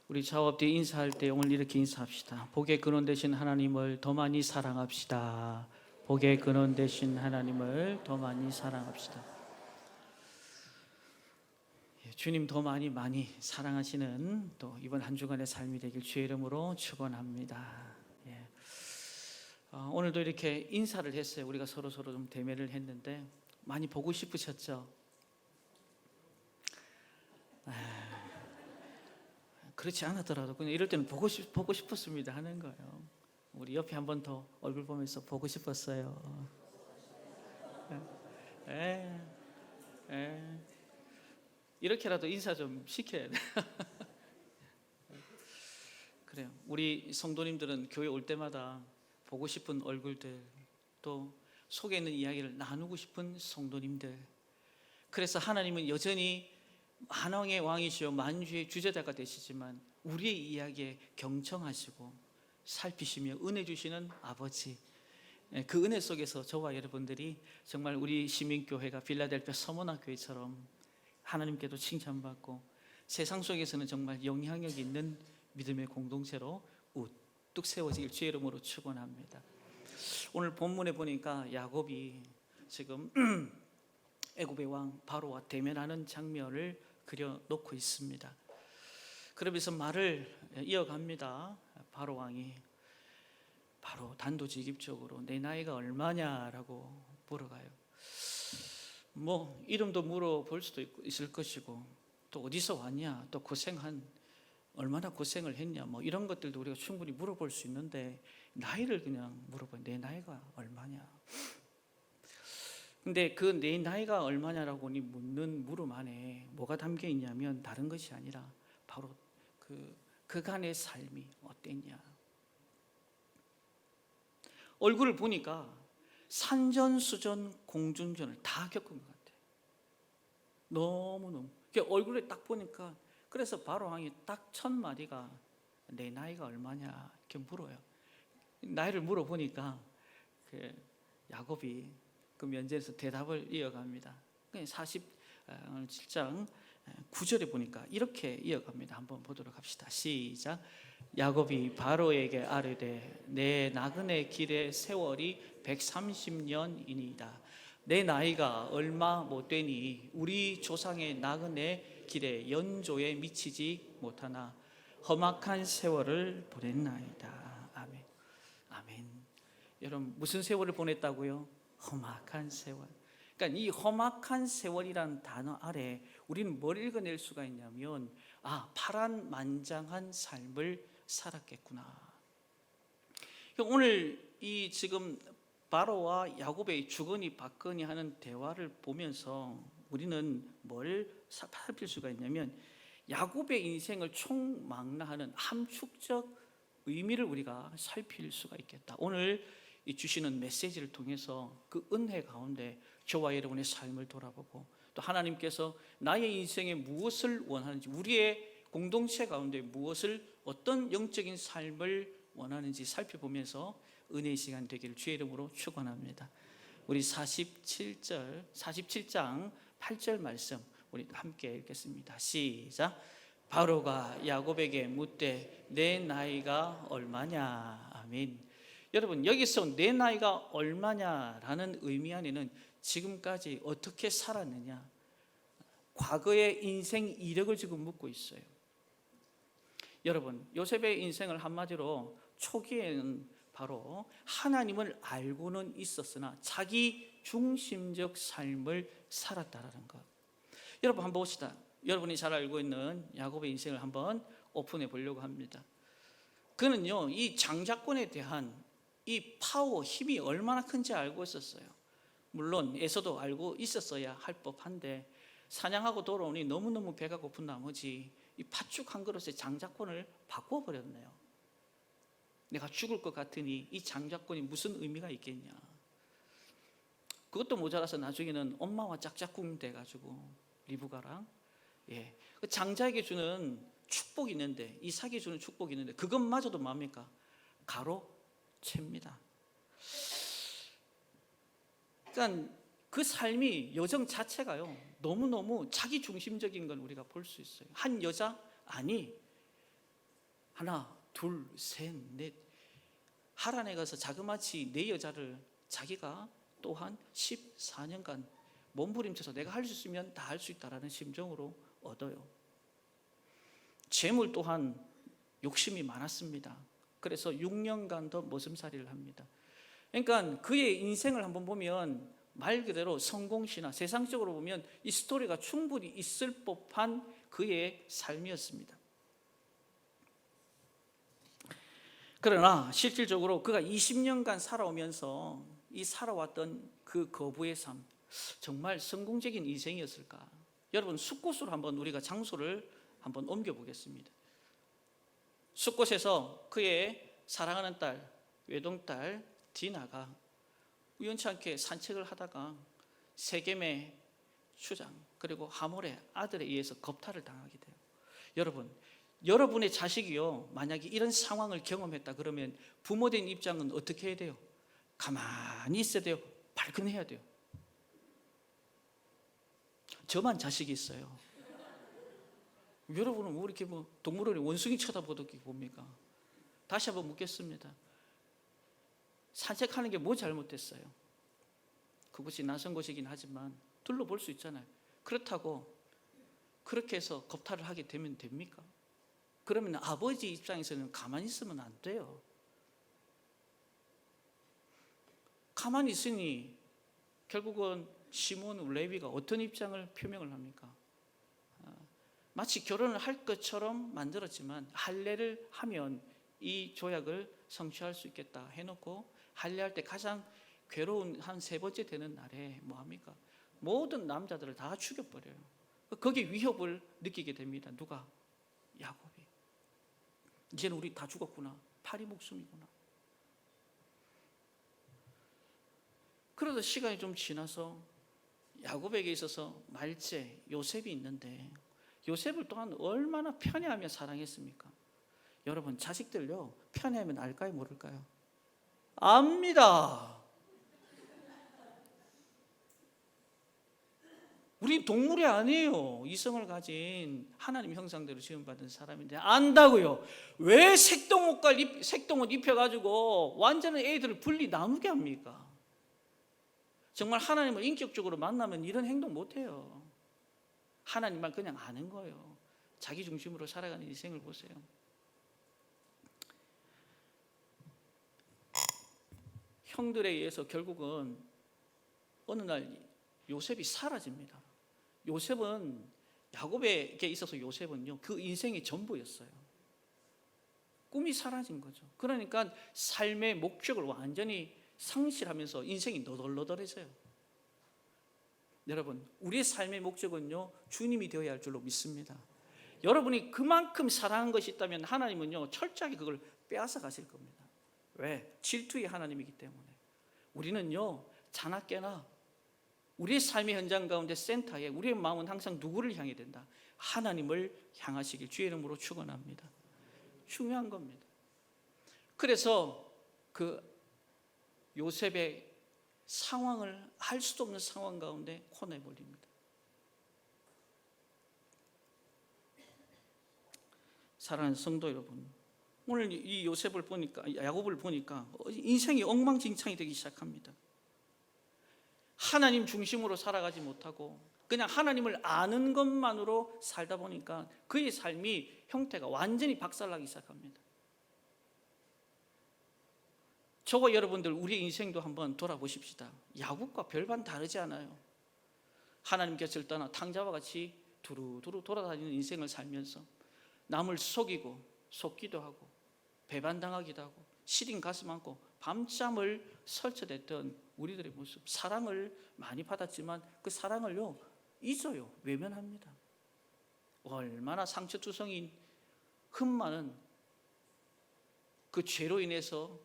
우리 작업 뒤 인사할 때 오늘 이렇게 인사합시다. 복의 근원 되신 하나님을 더 많이 사랑합시다. 복의 근원 되신 하나님을 더 많이 사랑합시다. 주님 더 많이 사랑하시는 또 이번 한 주간의 삶이 되길 주의 이름으로 축원합니다. 오늘도 이렇게 인사를 했어요. 우리가 서로 좀 대면을 했는데 많이 보고 싶으셨죠? 그렇지 않았더라도 그냥 이럴 때는 보고 싶었습니다 하는 거예요. 우리 옆에 한 번 더 얼굴 보면서 보고 싶었어요. 이렇게라도 인사 좀 시켜야 돼. 그래요. 우리 성도님들은 교회 올 때마다 보고 싶은 얼굴들, 또 속에 있는 이야기를 나누고 싶은 성도님들. 그래서 하나님은 여전히 만왕의 왕이시요 만주의 주제자가 되시지만 우리의 이야기에 경청하시고 살피시며 은혜 주시는 아버지, 그 은혜 속에서 저와 여러분들이 정말 우리 시민교회가 필라델피아 서머나 교회처럼 하나님께도 칭찬받고 세상 속에서는 정말 영향력 있는 믿음의 공동체로 우뚝 세워지길 주의 이름으로 축원합니다. 오늘 본문에 보니까 야곱이 지금 애굽의 왕 바로와 대면하는 장면을 그려놓고 있습니다. 그러면서 말을 이어갑니다. 바로 왕이 바로 단도직입적으로 내 나이가 얼마냐라고 물어가요. 뭐 이름도 물어볼 수도 있을 것이고, 또 어디서 왔냐, 또 얼마나 고생을 했냐, 뭐 이런 것들도 우리가 충분히 물어볼 수 있는데 나이를 그냥 물어봐요. 내 나이가 얼마냐. 근데 그 내 나이가 얼마냐라고 묻는 물음 안에 뭐가 담겨 있냐면 다른 것이 아니라 바로 그간의 삶이 어땠냐. 얼굴을 보니까 산전수전 공중전을 다 겪은 것 같아요. 너무너무 얼굴에 딱 보니까, 그래서 바로 왕이 딱 첫 마디가 내 나이가 얼마냐 이렇게 물어요. 나이를 물어보니까 야곱이 그 면전에서 대답을 이어갑니다. 47장 9절에 보니까 이렇게 이어갑니다. 한번 보도록 합시다. 시작. 야곱이 바로에게 아뢰되 내 나그네 길의 세월이 130년이니이다. 내 나이가 얼마 못 되니 우리 조상의 나그네 길의 연조에 미치지 못하나 험악한 세월을 보냈나이다. 아멘. 아멘. 여러분 무슨 세월을 보냈다고요? 험악한 세월. 그러니까 이 험악한 세월이라는 단어 아래 우리는 뭘 읽어낼 수가 있냐면, 파란만장한 삶을 살았겠구나. 오늘 이 지금 바로와 야곱의 주거니 받거니 하는 대화를 보면서 우리는 뭘 살필 수가 있냐면, 야곱의 인생을 총망라하는 함축적 의미를 우리가 살필 수가 있겠다. 오늘 이 주시는 메시지를 통해서 그 은혜 가운데 저와 여러분의 삶을 돌아보고, 또 하나님께서 나의 인생에 무엇을 원하는지, 우리의 공동체 가운데 어떤 영적인 삶을 원하는지 살펴보면서 은혜의 시간 되기를 주의 이름으로 축원합니다. 우리 47장 8절 말씀 우리 함께 읽겠습니다. 시작. 바로가 야곱에게 묻되 내 나이가 얼마냐. 아멘. 여러분 여기서 내 나이가 얼마냐라는 의미 안에는 지금까지 어떻게 살았느냐, 과거의 인생 이력을 지금 묻고 있어요. 여러분 요셉의 인생을 한마디로 초기에는 바로 하나님을 알고는 있었으나 자기 중심적 삶을 살았다라는 것. 여러분 한번 봅시다. 여러분이 잘 알고 있는 야곱의 인생을 한번 오픈해 보려고 합니다. 그는요 이 장자권에 대한 이 파워, 힘이 얼마나 큰지 알고 있었어요. 물론 에서도 알고 있었어야 할 법한데 사냥하고 돌아오니 너무너무 배가 고픈 나머지 이 팥죽 한 그릇에 장자권을 바꿔버렸네요. 내가 죽을 것 같으니 이 장자권이 무슨 의미가 있겠냐. 그것도 모자라서 나중에는 엄마와 짝짝꿍 돼가지고 리브가랑 그 장자에게 주는 축복이 있는데, 이삭이 주는 축복이 있는데 그것마저도 뭡니까? 가로챕니다. 그러니까 그 삶이, 여정 자체가요 너무너무 자기 중심적인 걸 우리가 볼 수 있어요. 한 여자? 아니, 하나, 둘, 셋, 넷. 하란에 가서 자그마치 네 여자를 자기가 또한 14년간 몸부림쳐서 내가 할 수 있으면 다 할 수 있다라는 심정으로 얻어요. 재물 또한 욕심이 많았습니다. 그래서 6년간 더 머슴살이를 합니다. 그러니까 그의 인생을 한번 보면 말 그대로 성공시나 세상적으로 보면 이 스토리가 충분히 있을 법한 그의 삶이었습니다. 그러나 실질적으로 그가 20년간 살아오면서 이 살아왔던 그 거부의 삶, 정말 성공적인 인생이었을까? 여러분, 숫곳으로 한번 우리가 장소를 한번 옮겨보겠습니다. 숫곳에서 그의 사랑하는 딸, 외동딸 디나가 우연치 않게 산책을 하다가 세겜의 추장 그리고 하몰의 아들에 의해서 겁탈을 당하게 돼요. 여러분의 자식이요, 만약에 이런 상황을 경험했다 그러면 부모된 입장은 어떻게 해야 돼요? 가만히 있어야 돼요? 발끈해야 돼요? 저만 자식이 있어요. 여러분은 왜 이렇게 동물원에 원숭이 쳐다보듯이 봅니까? 다시 한번 묻겠습니다. 산책하는 게 뭐 잘못됐어요? 그곳이 낯선 곳이긴 하지만 둘러볼 수 있잖아요. 그렇다고 그렇게 해서 겁탈을 하게 되면 됩니까? 그러면 아버지 입장에서는 가만히 있으면 안 돼요. 가만히 있으니 결국은 시몬 레위가 어떤 입장을 표명을 합니까? 마치 결혼을 할 것처럼 만들었지만 할례를 하면 이 조약을 성취할 수 있겠다 해놓고 할례할 때 가장 괴로운 한 3번째 되는 날에 뭐 합니까? 모든 남자들을 다 죽여버려요. 거기에 위협을 느끼게 됩니다. 누가? 야곱이. 이제는 우리 다 죽었구나. 파리 목숨이구나. 그러다 시간이 좀 지나서 야곱에게 있어서 말제 요셉이 있는데 요셉을 또한 얼마나 편애하며 사랑했습니까? 여러분, 자식들요, 편애하면 알까요, 모를까요? 압니다. 우리 동물이 아니에요. 이성을 가진 하나님 형상대로 지음받은 사람인데 안다고요. 왜 색동옷 입혀가지고 완전한 애들을 분리 나누게 합니까? 정말 하나님을 인격적으로 만나면 이런 행동 못해요. 하나님만 그냥 아는 거예요. 자기 중심으로 살아가는 인생을 보세요. 형들에 의해서 결국은 어느 날 요셉이 사라집니다. 요셉은 야곱에게 있어서 요셉은요, 그 인생의 전부였어요. 꿈이 사라진 거죠. 그러니까 삶의 목적을 완전히 상실하면서 인생이 너덜너덜해져요. 여러분, 우리의 삶의 목적은요, 주님이 되어야 할 줄로 믿습니다. 여러분이 그만큼 사랑한 것이 있다면 하나님은요, 철저하게 그걸 빼앗아 가실 겁니다. 왜? 질투의 하나님이기 때문에. 우리는요, 자나깨나 우리의 삶의 현장 가운데 센터에 우리의 마음은 항상 누구를 향해 된다? 하나님을 향하시길 주의 이름으로 축원합니다. 중요한 겁니다. 그래서 그 요셉의 상황을 할 수도 없는 상황 가운데 코너해버립니다. 사랑하는 성도 여러분, 오늘 이 요셉을 보니까, 야곱을 보니까 인생이 엉망진창이 되기 시작합니다. 하나님 중심으로 살아가지 못하고 그냥 하나님을 아는 것만으로 살다 보니까 그의 삶이 형태가 완전히 박살나기 시작합니다. 저와 여러분들 우리 인생도 한번 돌아보십시다. 야곱과 별반 다르지 않아요. 하나님 곁을 떠나 탕자와 같이 두루두루 돌아다니는 인생을 살면서 남을 속이고 속기도 하고 배반당하기도 하고 시린 가슴 안고 밤잠을 설쳐댔던 우리들의 모습, 사랑을 많이 받았지만 그 사랑을요 잊어요. 외면합니다. 얼마나 상처투성인 흠 많은 그 죄로 인해서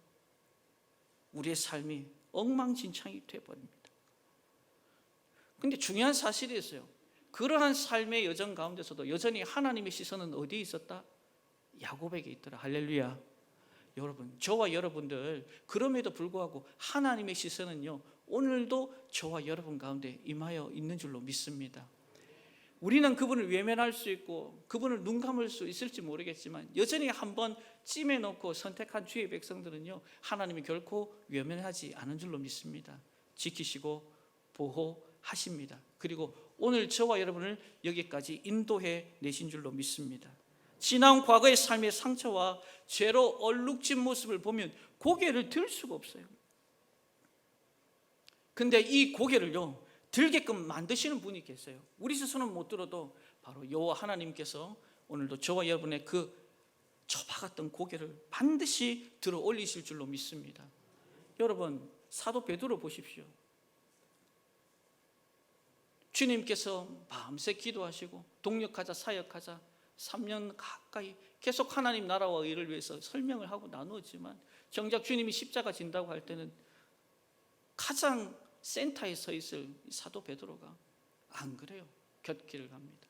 우리의 삶이 엉망진창이 되어버립니다. 그런데 중요한 사실이 있어요. 그러한 삶의 여정 가운데서도 여전히 하나님의 시선은 어디에 있었다? 야곱에게 있더라. 할렐루야. 여러분, 저와 여러분들 그럼에도 불구하고 하나님의 시선은요 오늘도 저와 여러분 가운데 임하여 있는 줄로 믿습니다. 우리는 그분을 외면할 수 있고 그분을 눈 감을 수 있을지 모르겠지만 여전히 한번 찜해놓고 선택한 주의 백성들은요, 하나님이 결코 외면하지 않은 줄로 믿습니다. 지키시고 보호하십니다. 그리고 오늘 저와 여러분을 여기까지 인도해 내신 줄로 믿습니다. 지난 과거의 삶의 상처와 죄로 얼룩진 모습을 보면 고개를 들 수가 없어요. 근데 이 고개를요 들게끔 만드시는 분이 계세요. 우리 스스로는 못 들어도 바로 여호와 하나님께서 오늘도 저와 여러분의 그 처박았던 고개를 반드시 들어 올리실 줄로 믿습니다. 여러분, 사도 베드로 보십시오. 주님께서 밤새 기도하시고 동력하자 사역하자 3년 가까이 계속 하나님 나라와 의를 위해서 설명을 하고 나누었지만 정작 주님이 십자가 진다고 할 때는 가장 센터에 서 있을 사도 베드로가 안 그래요. 곁길을 갑니다.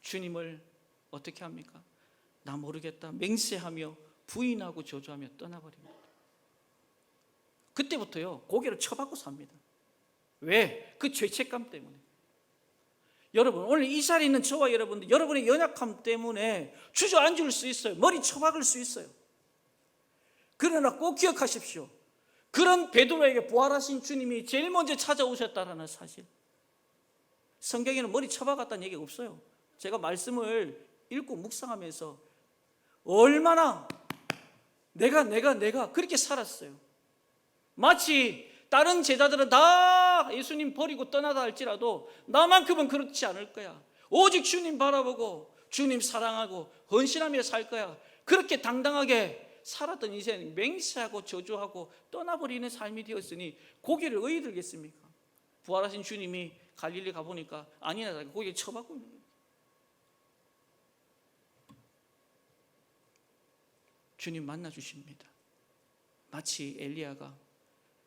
주님을 어떻게 합니까? 나 모르겠다 맹세하며 부인하고 저주하며 떠나버립니다. 그때부터요 고개를 쳐박고 삽니다. 왜? 그 죄책감 때문에. 여러분, 오늘 이 자리에 있는 저와 여러분들, 여러분의 연약함 때문에 주저앉을 수 있어요. 머리 쳐박을 수 있어요. 그러나 꼭 기억하십시오. 그런 베드로에게 부활하신 주님이 제일 먼저 찾아오셨다라는 사실. 성경에는 머리 쳐박았다는 얘기가 없어요. 제가 말씀을 읽고 묵상하면서 얼마나 내가 그렇게 살았어요. 마치 다른 제자들은 다 예수님 버리고 떠나다 할지라도 나만큼은 그렇지 않을 거야. 오직 주님 바라보고 주님 사랑하고 헌신하며 살 거야. 그렇게 당당하게 살았던 인생 맹세하고 저주하고 떠나버리는 삶이 되었으니 고개를 어디 들겠습니까? 부활하신 주님이 갈릴리 가보니까 아니나 고개를 쳐박고 있는 거예요. 주님 만나 주십니다. 마치 엘리야가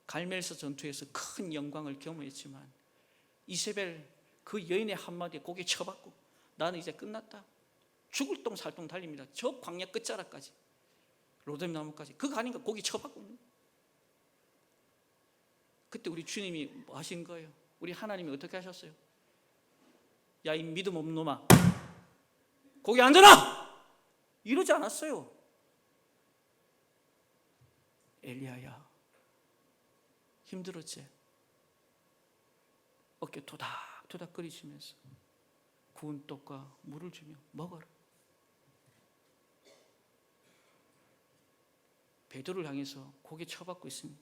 갈멜서 전투에서 큰 영광을 경험했지만 이세벨 그 여인의 한마디에 고개 쳐박고 나는 이제 끝났다. 죽을 똥 살똥 달립니다. 저 광야 끝자락까지 로뎀 나무까지 그거 가니까 고개 쳐박고 있는 거예요. 그때 우리 주님이 뭐 하신 거예요? 우리 하나님이 어떻게 하셨어요? 야, 이 믿음 없는 놈아 고개 앉아라! 이러지 않았어요. 엘리야야 힘들었지? 어깨 토닥토닥 거리시면서 구운 떡과 물을 주며 먹어라. 베드로를 향해서 고개 쳐박고 있습니다.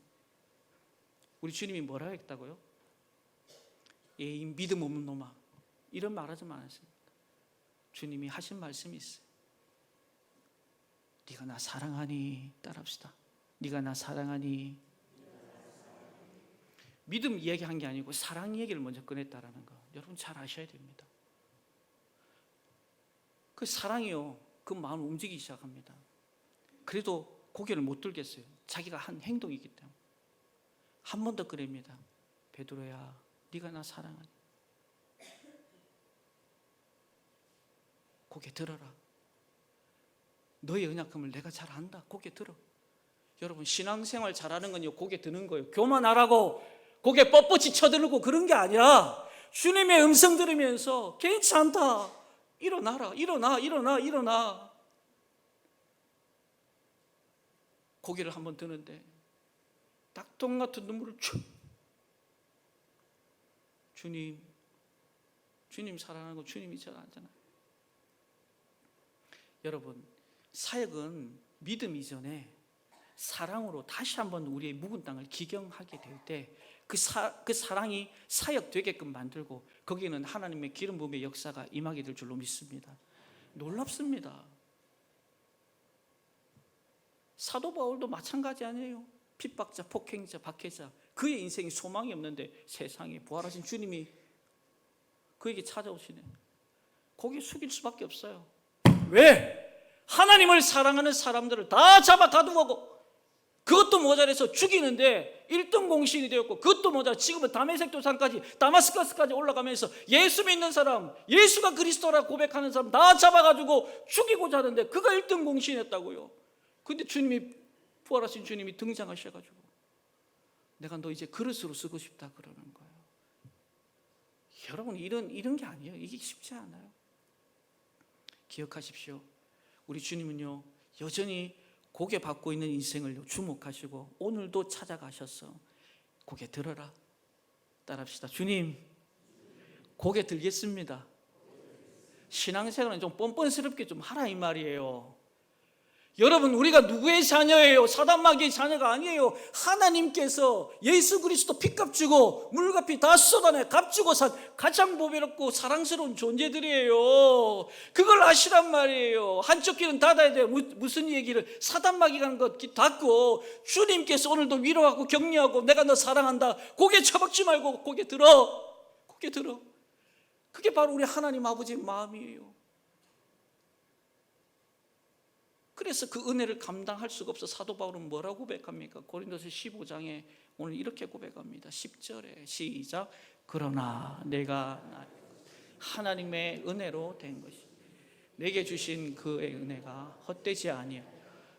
우리 주님이 뭐라 했다고요? 이 믿음 없는 놈아 이런 말하지 않았습니다. 주님이 하신 말씀이 있어요. 네가 나 사랑하니 따라합시다. 네가 나 사랑하니. 믿음 이야기한 게 아니고 사랑 얘기를 먼저 꺼냈다라는 거 여러분 잘 아셔야 됩니다. 그 사랑이요 그 마음을 움직이기 시작합니다. 그래도 고개를 못 들겠어요. 자기가 한 행동이기 때문에 한 번 더 꺼냅니다. 베드로야 네가 나 사랑하니. 고개 들어라. 너의 연약함을 내가 잘 안다. 고개 들어. 여러분 신앙생활 잘하는 건요 고개 드는 거예요. 교만하라고 고개 뻣뻣이 쳐들고 그런 게 아니라 주님의 음성 들으면서 괜찮다. 일어나라. 일어나. 고개를 한번 드는데 닭똥 같은 눈물을 쭉. 주님 사랑하는 거 주님이 잘 알잖아요. 여러분 사역은 믿음 이전에 사랑으로 다시 한번 우리의 묵은 땅을 기경하게 될 때 그 사랑이 사역 되게끔 만들고 거기에는 하나님의 기름 부음의 역사가 임하게 될 줄로 믿습니다. 놀랍습니다. 사도 바울도 마찬가지 아니에요. 핍박자, 폭행자, 박해자 그의 인생에 소망이 없는데 세상에 부활하신 주님이 그에게 찾아오시네. 고개 숙일 수밖에 없어요. 왜? 하나님을 사랑하는 사람들을 다 잡아 가두고 그것도 모자라서 죽이는데 1등 공신이 되었고 그것도 모자라 지금은 다메섹 도상까지 다마스커스까지 올라가면서 예수 믿는 사람 예수가 그리스도라 고백하는 사람 다 잡아가지고 죽이고자 하는데 그가 1등 공신했다고요. 근데 주님이 부활하신 주님이 등장하셔가지고 내가 너 이제 그릇으로 쓰고 싶다 그러는 거예요. 여러분 이런 게 아니에요. 이게 쉽지 않아요. 기억하십시오. 우리 주님은요 여전히 고개 받고 있는 인생을 주목하시고 오늘도 찾아가셔서 고개 들어라. 따라합시다. 주님 고개 들겠습니다. 신앙생활은 좀 뻔뻔스럽게 좀 하라 이 말이에요. 여러분 우리가 누구의 자녀예요? 사단마귀의 자녀가 아니에요. 하나님께서 예수 그리스도 피값 주고 물값이 다 쏟아내 값 주고 산 가장 보배롭고 사랑스러운 존재들이에요. 그걸 아시란 말이에요. 한쪽 귀는 닫아야 돼요. 무슨 얘기를? 사단마귀가 하는 것 닫고 주님께서 오늘도 위로하고 격려하고 내가 너 사랑한다. 고개 처박지 말고 고개 들어. 고개 들어. 그게 바로 우리 하나님 아버지의 마음이에요. 그래서 그 은혜를 감당할 수가 없어 사도 바울은 뭐라고 고백합니까? 고린도서 15장에 오늘 이렇게 고백합니다. 10절에 시작. 그러나 내가 하나님의 은혜로 된 것이 내게 주신 그의 은혜가 헛되지 아니하여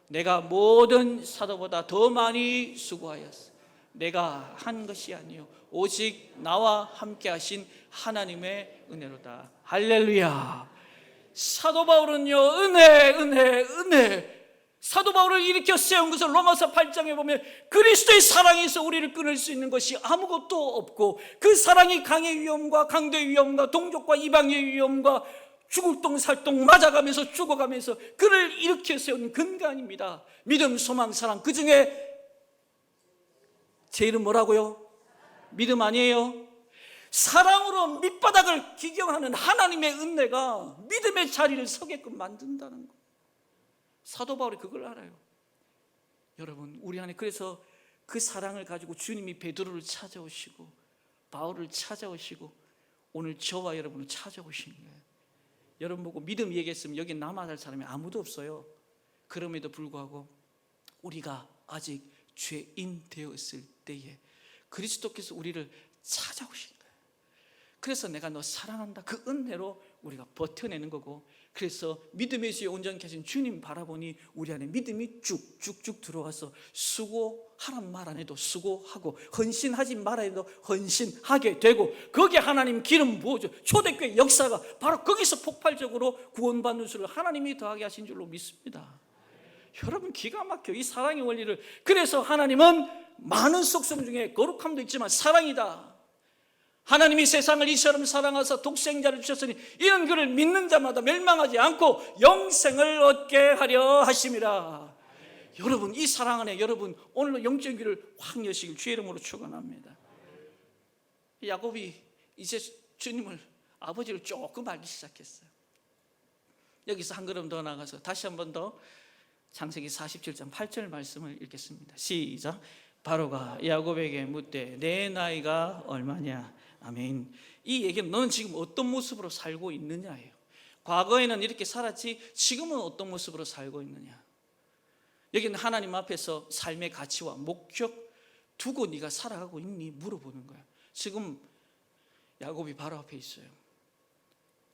내가 모든 사도보다 더 많이 수고하였어. 내가 한 것이 아니요 오직 나와 함께 하신 하나님의 은혜로다. 할렐루야. 사도 바울은요 은혜 사도 바울을 일으켜 세운 것을 로마서 8장에 보면 그리스도의 사랑에서 우리를 끊을 수 있는 것이 아무것도 없고 그 사랑이 강의 위험과 강도의 위험과 동족과 이방의 위험과 죽을 똥 살똥 맞아가면서 죽어가면서 그를 일으켜 세운 근간입니다. 믿음 소망 사랑 그중에 제일은 뭐라고요? 믿음 아니에요? 사랑으로 밑바닥을 기경하는 하나님의 은혜가 믿음의 자리를 서게끔 만든다는 거. 사도 바울이 그걸 알아요. 여러분 우리 안에 그래서 그 사랑을 가지고 주님이 베드로를 찾아오시고 바울을 찾아오시고 오늘 저와 여러분을 찾아오신 거예요. 여러분 보고 믿음 얘기했으면 여기 남아야 할 사람이 아무도 없어요. 그럼에도 불구하고 우리가 아직 죄인 되었을 때에 그리스도께서 우리를 찾아오신 거예요. 그래서 내가 너 사랑한다 그 은혜로 우리가 버텨내는 거고 그래서 믿음의 주에 온전케 하신 주님 바라보니 우리 안에 믿음이 쭉쭉쭉 들어와서 수고하란 말 안 해도 수고하고 헌신하지 말아 해도 헌신하게 되고 거기에 하나님 기름 부어줘 초대교회 역사가 바로 거기서 폭발적으로 구원받는 수를 하나님이 더하게 하신 줄로 믿습니다. 여러분 기가 막혀 이 사랑의 원리를. 그래서 하나님은 많은 속성 중에 거룩함도 있지만 사랑이다. 하나님이 세상을 이처럼 사랑하사 독생자를 주셨으니 이는 그를 믿는 자마다 멸망하지 않고 영생을 얻게 하려 하심이라. 여러분 이 사랑 안에 여러분 오늘로 영적 귀를 확 여시길 주의 이름으로 축원합니다. 야곱이 이제 주님을 아버지를 조금 알기 시작했어요. 여기서 한 걸음 더 나가서 다시 한 번 더 창세기 47장 8절 말씀을 읽겠습니다. 시작. 바로가 야곱에게 묻되 내 나이가 얼마냐? 아멘. 이 얘기는 너는 지금 어떤 모습으로 살고 있느냐예요. 과거에는 이렇게 살았지 지금은 어떤 모습으로 살고 있느냐. 여기는 하나님 앞에서 삶의 가치와 목적 두고 네가 살아가고 있니 물어보는 거야. 지금 야곱이 바로 앞에 있어요.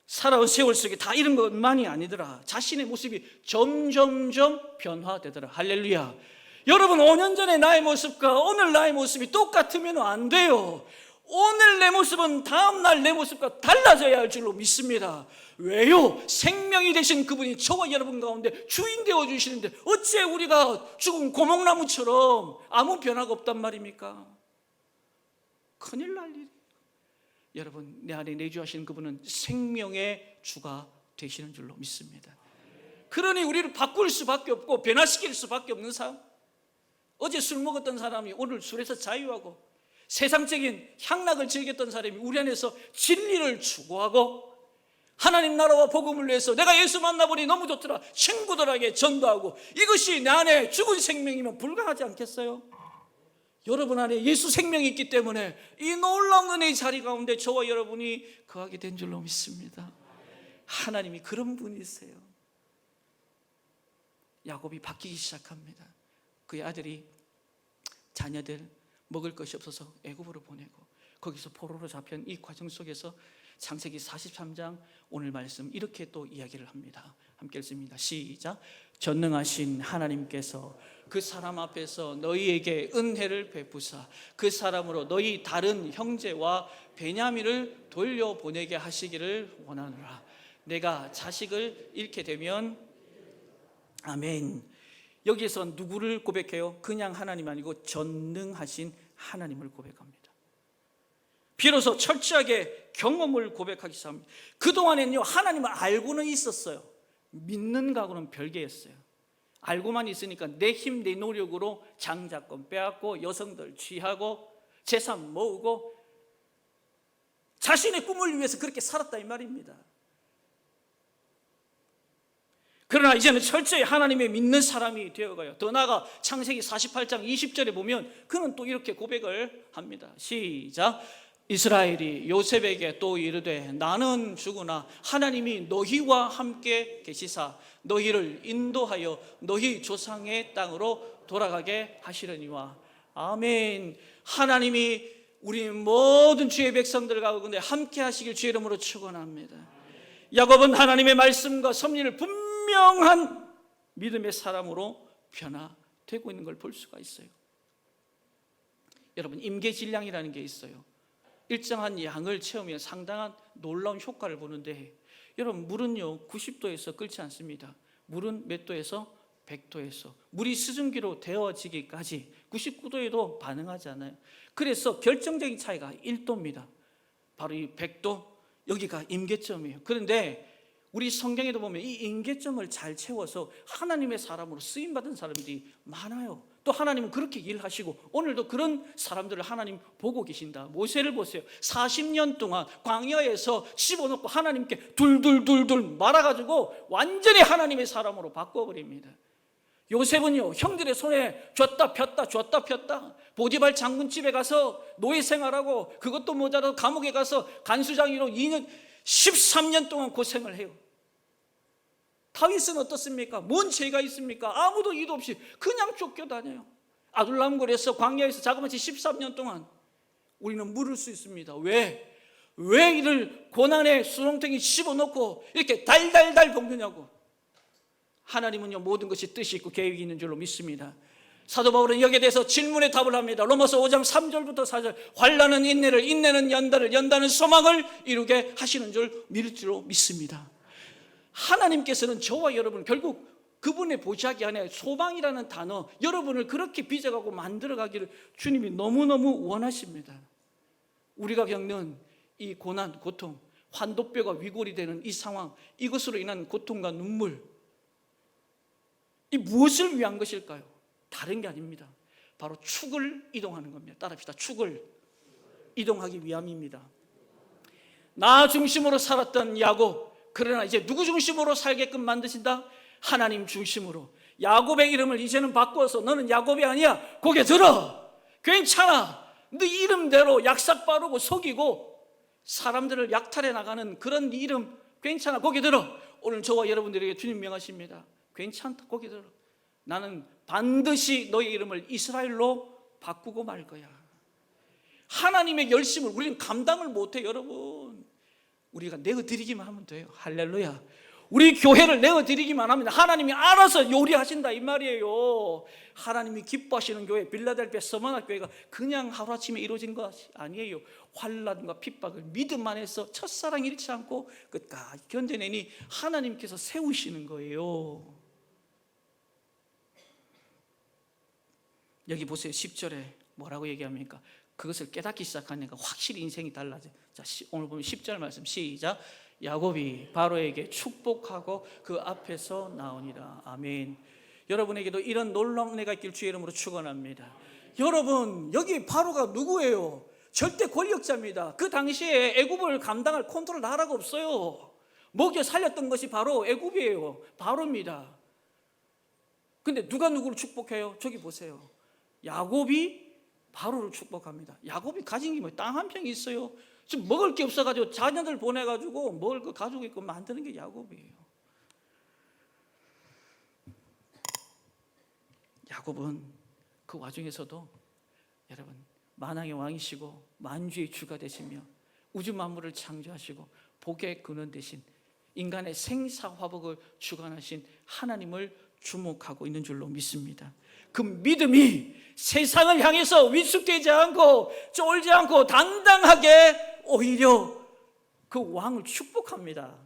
살아온 세월 속에 다 이런 것만이 아니더라. 자신의 모습이 점점점 변화되더라. 할렐루야. 여러분 5년 전의 나의 모습과 오늘 나의 모습이 똑같으면 안 돼요. 오늘 내 모습은 다음날 내 모습과 달라져야 할 줄로 믿습니다. 왜요? 생명이 되신 그분이 저와 여러분 가운데 주인 되어주시는데 어째 우리가 죽은 고목나무처럼 아무 변화가 없단 말입니까? 큰일 날 일이에요. 여러분 내 안에 내주하시는 그분은 생명의 주가 되시는 줄로 믿습니다. 그러니 우리를 바꿀 수밖에 없고 변화시킬 수밖에 없는 삶. 어제 술 먹었던 사람이 오늘 술에서 자유하고 세상적인 향락을 즐겼던 사람이 우리 안에서 진리를 추구하고 하나님 나라와 복음을 위해서 내가 예수 만나보니 너무 좋더라 친구들에게 전도하고 이것이 내 안에 죽은 생명이면 불가하지 않겠어요? 여러분 안에 예수 생명이 있기 때문에 이 놀라운 은혜의 자리 가운데 저와 여러분이 거하게 된 줄로 믿습니다. 하나님이 그런 분이세요. 야곱이 바뀌기 시작합니다. 그의 아들이 자녀들 먹을 것이 없어서 애굽으로 보내고 거기서 포로로 잡힌 이 과정 속에서 창세기 43장 오늘 말씀 이렇게 또 이야기를 합니다. 함께 읽습니다. 시작. 전능하신 하나님께서 그 사람 앞에서 너희에게 은혜를 베푸사 그 사람으로 너희 다른 형제와 베냐민을 돌려보내게 하시기를 원하노라. 내가 자식을 잃게 되면 아멘. 여기에서 누구를 고백해요? 그냥 하나님 아니고 전능하신 하나님을 고백합니다. 비로소 철저하게 경험을 고백하기 시작합니다. 그동안에는요, 하나님을 알고는 있었어요. 믿는 각오는 별개였어요. 알고만 있으니까 내 힘, 내 노력으로 장자권 빼앗고 여성들 취하고 재산 모으고 자신의 꿈을 위해서 그렇게 살았다 이 말입니다. 그러나 이제는 철저히 하나님의 믿는 사람이 되어가요. 더 나아가 창세기 48장 20절에 보면 그는 또 이렇게 고백을 합니다. 시작. 이스라엘이 요셉에게 또 이르되 나는 죽으나 하나님이 너희와 함께 계시사 너희를 인도하여 너희 조상의 땅으로 돌아가게 하시려니와. 아멘. 하나님이 우리 모든 주의 백성들 가운데 함께 하시길 주의 이름으로 축원합니다. 야곱은 하나님의 말씀과 섭리를 분명한 믿음의 사람으로 변화되고 있는 걸 볼 수가 있어요. 여러분, 임계질량이라는 게 있어요. 일정한 양을 채우면 상당한 놀라운 효과를 보는데, 여러분, 물은요 90도에서 끓지 않습니다. 물은 몇 도에서? 100도에서. 물이 수증기로 데워지기까지 99도에도 반응하지 않아요. 그래서 결정적인 차이가 1도입니다. 바로 이 100도, 여기가 임계점이에요. 그런데 우리 성경에도 보면 이 임계점을 잘 채워서 하나님의 사람으로 쓰임받은 사람들이 많아요. 또 하나님은 그렇게 일하시고 오늘도 그런 사람들을 하나님 보고 계신다. 모세를 보세요. 40년 동안 광야에서 집어넣고 하나님께 둘둘둘둘 말아가지고 완전히 하나님의 사람으로 바꿔버립니다. 요셉은요, 형들의 손에 줬다 폈다 줬다 폈다. 보디발 장군집에 가서 노예 생활하고 그것도 모자라서 감옥에 가서 간수장이로 13년 동안 고생을 해요. 다윗은 어떻습니까? 뭔 죄가 있습니까? 아무도 이도 없이 그냥 쫓겨다녀요. 아둘람골에서 광야에서 자그마치 13년 동안 우리는 물을 수 있습니다. 왜 이를 고난의 수렁탱이 집어넣고 이렇게 달달달 볶느냐고. 하나님은요, 모든 것이 뜻이 있고 계획이 있는 줄로 믿습니다. 사도 바울은 여기에 대해서 질문에 답을 합니다. 로마서 5장 3절부터 4절. 환난은 인내를, 인내는 연단을, 연단은 소망을 이루게 하시는 줄 믿을 줄로 믿습니다. 하나님께서는 저와 여러분 결국 그분의 보좌기 안에 소망이라는 단어, 여러분을 그렇게 빚어가고 만들어가기를 주님이 너무너무 원하십니다. 우리가 겪는 이 고난, 고통, 환도뼈가 위골이 되는 이 상황, 이것으로 인한 고통과 눈물, 이 무엇을 위한 것일까요? 다른 게 아닙니다. 바로 축을 이동하는 겁니다. 따라합시다. 축을 이동하기 위함입니다. 나 중심으로 살았던 야곱, 그러나 이제 누구 중심으로 살게끔 만드신다? 하나님 중심으로. 야곱의 이름을 이제는 바꿔서 너는 야곱이 아니야. 고개 들어. 괜찮아. 네 이름대로 약삭 바르고 속이고 사람들을 약탈해 나가는 그런 이름 괜찮아. 고개 들어. 오늘 저와 여러분들에게 주님 명하십니다. 괜찮다. 고개 들어. 나는 반드시 너의 이름을 이스라엘로 바꾸고 말 거야. 하나님의 열심을 우리는 감당을 못해. 여러분, 우리가 내어드리기만 하면 돼요. 할렐루야. 우리 교회를 내어드리기만 하면 하나님이 알아서 요리하신다 이 말이에요. 하나님이 기뻐하시는 교회, 빌라델피아 서머나 교회가 그냥 하루아침에 이루어진 것이 아니에요. 환난과 핍박을 믿음 안에서 첫사랑 잃지 않고 끝까지 견뎌내니 하나님께서 세우시는 거예요. 여기 보세요. 10절에 뭐라고 얘기합니까? 그것을 깨닫기 시작하니까 확실히 인생이 달라져요. 자, 오늘 보면 10절 말씀 시작. 야곱이 바로에게 축복하고 그 앞에서 나오니라. 아멘. 여러분에게도 이런 놀라운 은혜가 있길 주의 이름으로 축원합니다. 여러분, 여기 바로가 누구예요? 절대 권력자입니다. 그 당시에 애굽을 감당할 컨트롤 나라가 없어요. 먹여 살렸던 것이 바로 애굽이에요. 바로입니다. 근데 누가 누구를 축복해요? 저기 보세요. 야곱이 바로를 축복합니다. 야곱이 가진 게 뭐 땅 한 평이 있어요. 지금 먹을 게 없어가지고 자녀들 보내가지고 먹을 거 가지고 있고 만드는 게 야곱이에요. 야곱은 그 와중에서도 여러분 만왕의 왕이시고 만주의 주가 되시며 우주 만물을 창조하시고 복의 근원 되신 인간의 생사화복을 주관하신 하나님을 주목하고 있는 줄로 믿습니다. 그 믿음이 세상을 향해서 위축되지 않고 쫄지 않고 당당하게 오히려 그 왕을 축복합니다.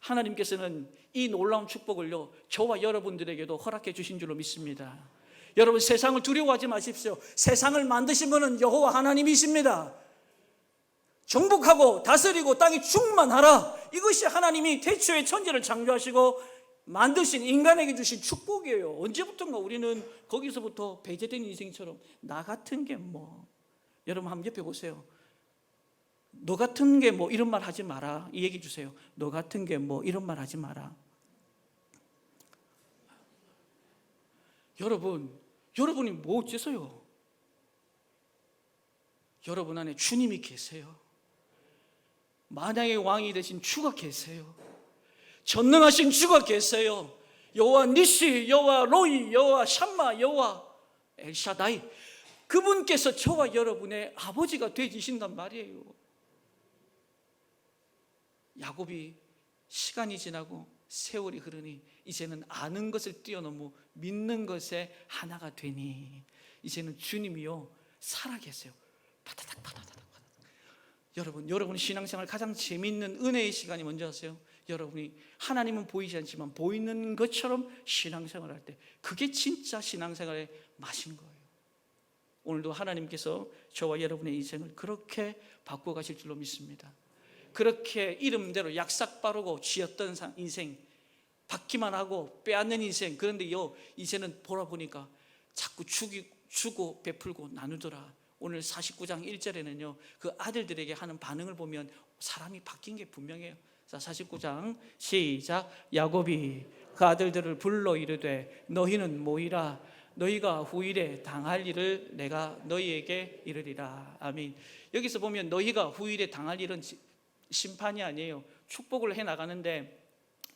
하나님께서는 이 놀라운 축복을요, 저와 여러분들에게도 허락해 주신 줄로 믿습니다. 여러분, 세상을 두려워하지 마십시오. 세상을 만드신 분은 여호와 하나님이십니다. 정복하고 다스리고 땅에 충만하라. 이것이 하나님이 태초에 천지를 창조하시고 만드신 인간에게 주신 축복이에요. 언제부턴가 우리는 거기서부터 배제된 인생처럼 나 같은 게 뭐, 여러분 한번 옆에 보세요. 너 같은 게 뭐 이런 말 하지 마라. 이 얘기 주세요. 너 같은 게 뭐 이런 말 하지 마라. 여러분이 뭐 어째서요? 여러분 안에 주님이 계세요. 만왕의 왕이 되신 주가 계세요. 전능하신 주가 계세요. 여호와 니시, 여호와 로이, 여호와 샴마, 여호와 엘샤다이, 그분께서 저와 여러분의 아버지가 되어지신단 말이에요. 야곱이 시간이 지나고 세월이 흐르니 이제는 아는 것을 뛰어넘어 믿는 것에 하나가 되니 이제는 주님이요 살아계세요. 파다닥. 여러분 신앙생활 가장 재미있는 은혜의 시간이 뭔지 아세요? 여러분이 하나님은 보이지 않지만 보이는 것처럼 신앙생활을 할 때, 그게 진짜 신앙생활의 맛인 거예요. 오늘도 하나님께서 저와 여러분의 인생을 그렇게 바꿔가실 줄로 믿습니다. 그렇게 이름대로 약삭빠르고 쥐었던 인생, 받기만 하고 빼앗는 인생, 그런데요 이제는 보라보니까 자꾸 주고 베풀고 나누더라. 오늘 49장 1절에는요 그 아들들에게 하는 반응을 보면 사람이 바뀐 게 분명해요. 자, 49장 시작. 야곱이 그 아들들을 불러 이르되 너희는 모이라. 너희가 후일에 당할 일을 내가 너희에게 이르리라. 아멘. 여기서 보면 너희가 후일에 당할 일은 심판이 아니에요. 축복을 해나가는데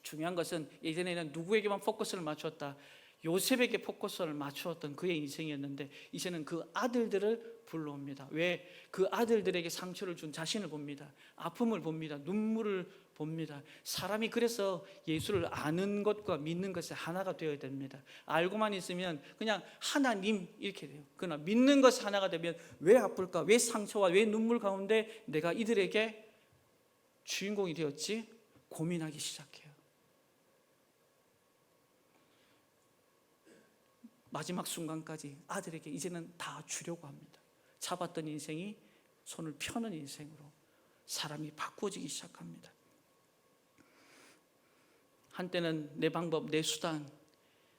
중요한 것은 예전에는 누구에게만 포커스를 맞추었다, 요셉에게 포커스를 맞추었던 그의 인생이었는데 이제는 그 아들들을 불러옵니다. 왜? 그 아들들에게 상처를 준 자신을 봅니다. 아픔을 봅니다. 눈물을 봅니다. 사람이 그래서 예수를 아는 것과 믿는 것이 하나가 되어야 됩니다. 알고만 있으면 그냥 하나님 이렇게 돼요. 그러나 믿는 것이 하나가 되면 왜 아플까? 왜 상처와 왜 눈물 가운데 내가 이들에게 주인공이 되었지? 고민하기 시작해요. 마지막 순간까지 아들에게 이제는 다 주려고 합니다. 잡았던 인생이 손을 펴는 인생으로 사람이 바꾸어지기 시작합니다. 한때는 내 방법, 내 수단,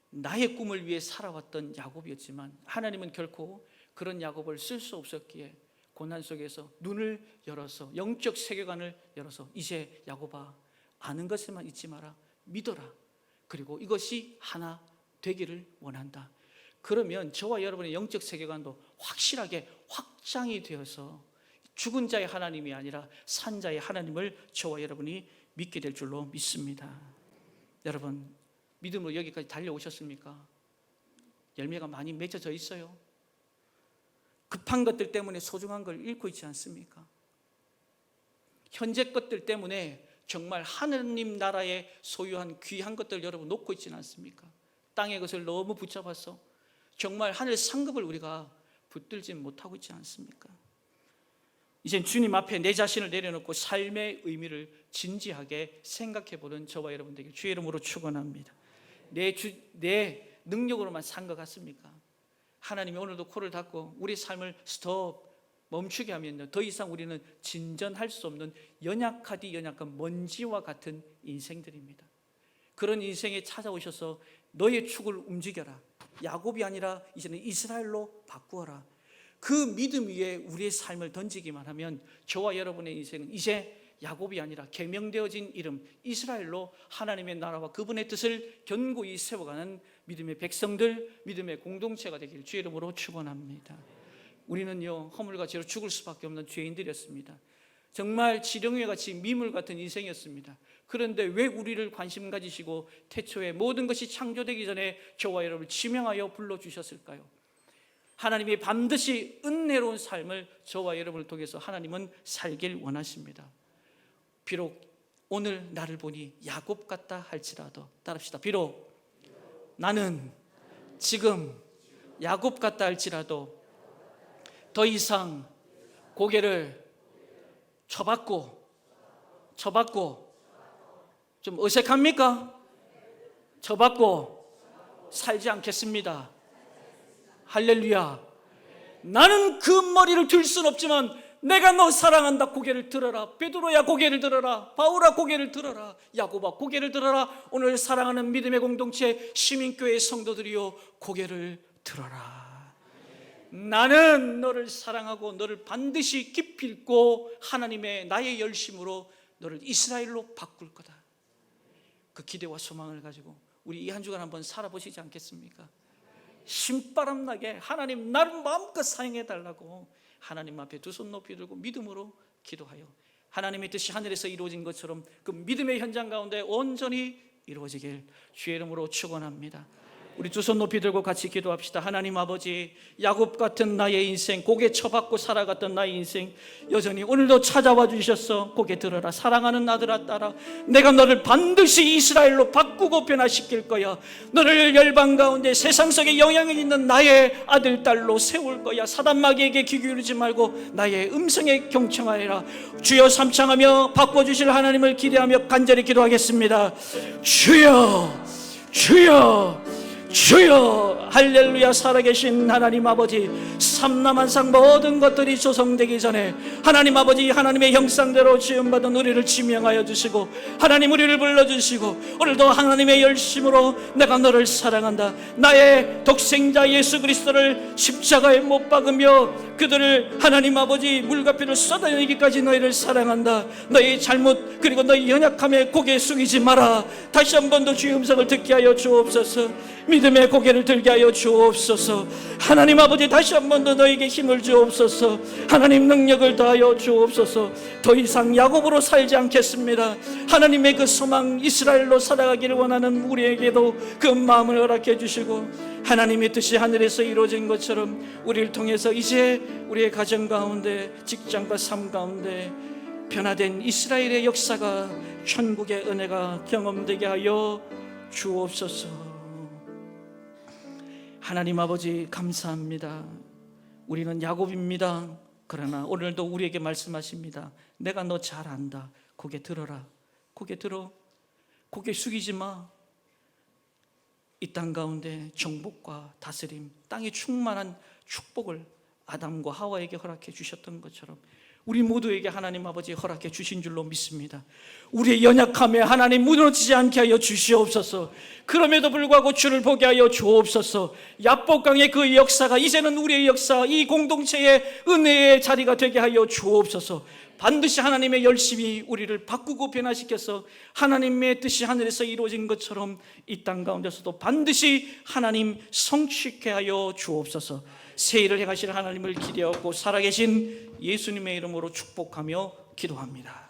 나의 꿈을 위해 살아왔던 야곱이었지만 하나님은 결코 그런 야곱을 쓸 수 없었기에 고난 속에서 눈을 열어서 영적 세계관을 열어서 이제 야곱아, 아는 것에만 잊지 마라, 믿어라, 그리고 이것이 하나 되기를 원한다. 그러면 저와 여러분의 영적 세계관도 확실하게 확장이 되어서 죽은 자의 하나님이 아니라 산 자의 하나님을 저와 여러분이 믿게 될 줄로 믿습니다. 여러분, 믿음으로 여기까지 달려오셨습니까? 열매가 많이 맺어져 있어요. 급한 것들 때문에 소중한 걸 잃고 있지 않습니까? 현재 것들 때문에 정말 하느님 나라에 소유한 귀한 것들 여러분 놓고 있지는 않습니까? 땅의 것을 너무 붙잡아서 정말 하늘 상급을 우리가 붙들지 못하고 있지 않습니까? 이젠 주님 앞에 내 자신을 내려놓고 삶의 의미를 진지하게 생각해보는 저와 여러분들에게 주의 이름으로 축원합니다. 내 능력으로만 산 것 같습니까? 하나님이 오늘도 코를 닫고 우리 삶을 스톱, 멈추게 하면요 더 이상 우리는 진전할 수 없는 연약하디 연약한 먼지와 같은 인생들입니다. 그런 인생에 찾아오셔서 너의 축을 움직여라. 야곱이 아니라 이제는 이스라엘로 바꾸어라. 그 믿음 위에 우리의 삶을 던지기만 하면 저와 여러분의 인생은 이제 야곱이 아니라 계명되어진 이름 이스라엘로 하나님의 나라와 그분의 뜻을 견고히 세워가는 믿음의 백성들, 믿음의 공동체가 되기를 주의 이름으로 축원합니다. 우리는요 허물과 죄로 죽을 수밖에 없는 죄인들이었습니다. 정말 지렁이 같이 미물 같은 인생이었습니다. 그런데 왜 우리를 관심 가지시고 태초에 모든 것이 창조되기 전에 저와 여러분을 지명하여 불러주셨을까요? 하나님이 반드시 은혜로운 삶을 저와 여러분을 통해서 하나님은 살길 원하십니다. 비록 오늘 나를 보니 야곱 같다 할지라도, 따라합시다. 비록 나는 지금 야곱 같다 할지라도 더 이상 고개를 쳐박고 좀 어색합니까? 쳐박고 살지 않겠습니다. 할렐루야. 나는 그 머리를 들 순 없지만 내가 너 사랑한다. 고개를 들어라. 베드로야 고개를 들어라. 바울아 고개를 들어라. 야고보아 고개를 들어라. 오늘 사랑하는 믿음의 공동체 시민교회 성도들이여 고개를 들어라. 나는 너를 사랑하고 너를 반드시 깊이 읽고 하나님의 나의 열심으로 너를 이스라엘로 바꿀 거다. 그 기대와 소망을 가지고 우리 이 한 주간 한번 살아보시지 않겠습니까? 신바람 나게 하나님 나를 마음껏 사용해 달라고 하나님 앞에 두 손 높이 들고 믿음으로 기도하여 하나님의 뜻이 하늘에서 이루어진 것처럼 그 믿음의 현장 가운데 온전히 이루어지길 주의 이름으로 축원합니다. 우리 두 손 높이 들고 같이 기도합시다. 하나님 아버지, 야곱 같은 나의 인생, 고개 쳐박고 살아갔던 나의 인생 여전히 오늘도 찾아와 주셨어. 고개 들어라. 사랑하는 아들아 딸아, 내가 너를 반드시 이스라엘로 바꾸고 변화시킬 거야. 너를 열방 가운데 세상 속에 영향이 있는 나의 아들 딸로 세울 거야. 사단마귀에게 귀 기울이지 말고 나의 음성에 경청하여라. 주여 삼창하며 바꿔주실 하나님을 기대하며 간절히 기도하겠습니다. 주여, 주여, 주여. 할렐루야. 살아계신 하나님 아버지, 삼라만상 모든 것들이 조성되기 전에 하나님 아버지 하나님의 형상대로 지음받은 우리를 지명하여 주시고 하나님 우리를 불러주시고 오늘도 하나님의 열심으로 내가 너를 사랑한다. 나의 독생자 예수 그리스도를 십자가에 못 박으며 그들을 하나님 아버지 물과 피를 쏟아내기까지 너희를 사랑한다. 너희 잘못 그리고 너희 연약함에 고개 숙이지 마라. 다시 한 번 더 주의 음성을 듣게 하여 주옵소서. 믿음의 고개를 들게 하여 주옵소서. 하나님 아버지 다시 한 번 더 너에게 힘을 주옵소서. 하나님 능력을 다하여 주옵소서. 더 이상 야곱으로 살지 않겠습니다. 하나님의 그 소망 이스라엘로 살아가기를 원하는 우리에게도 그 마음을 허락해 주시고 하나님의 뜻이 하늘에서 이루어진 것처럼 우리를 통해서 이제 우리의 가정 가운데 직장과 삶 가운데 변화된 이스라엘의 역사가 천국의 은혜가 경험되게 하여 주옵소서. 하나님 아버지 감사합니다. 우리는 야곱입니다. 그러나 오늘도 우리에게 말씀하십니다. 내가 너 잘 안다. 고개 들어라. 고개 들어. 고개 숙이지 마. 이 땅 가운데 정복과 다스림, 땅에 충만한 축복을 아담과 하와에게 허락해 주셨던 것처럼 우리 모두에게 하나님 아버지 허락해 주신 줄로 믿습니다. 우리의 연약함에 하나님 무너지지 않게 하여 주시옵소서. 그럼에도 불구하고 주를 보게 하여 주옵소서. 야복강의 그 역사가 이제는 우리의 역사, 이 공동체의 은혜의 자리가 되게 하여 주옵소서. 반드시 하나님의 열심이 우리를 바꾸고 변화시켜서 하나님의 뜻이 하늘에서 이루어진 것처럼 이 땅 가운데서도 반드시 하나님 성취케 하여 주옵소서. 새 일을 행하실 하나님을 기대하고 살아계신 예수님의 이름으로 축복하며 기도합니다.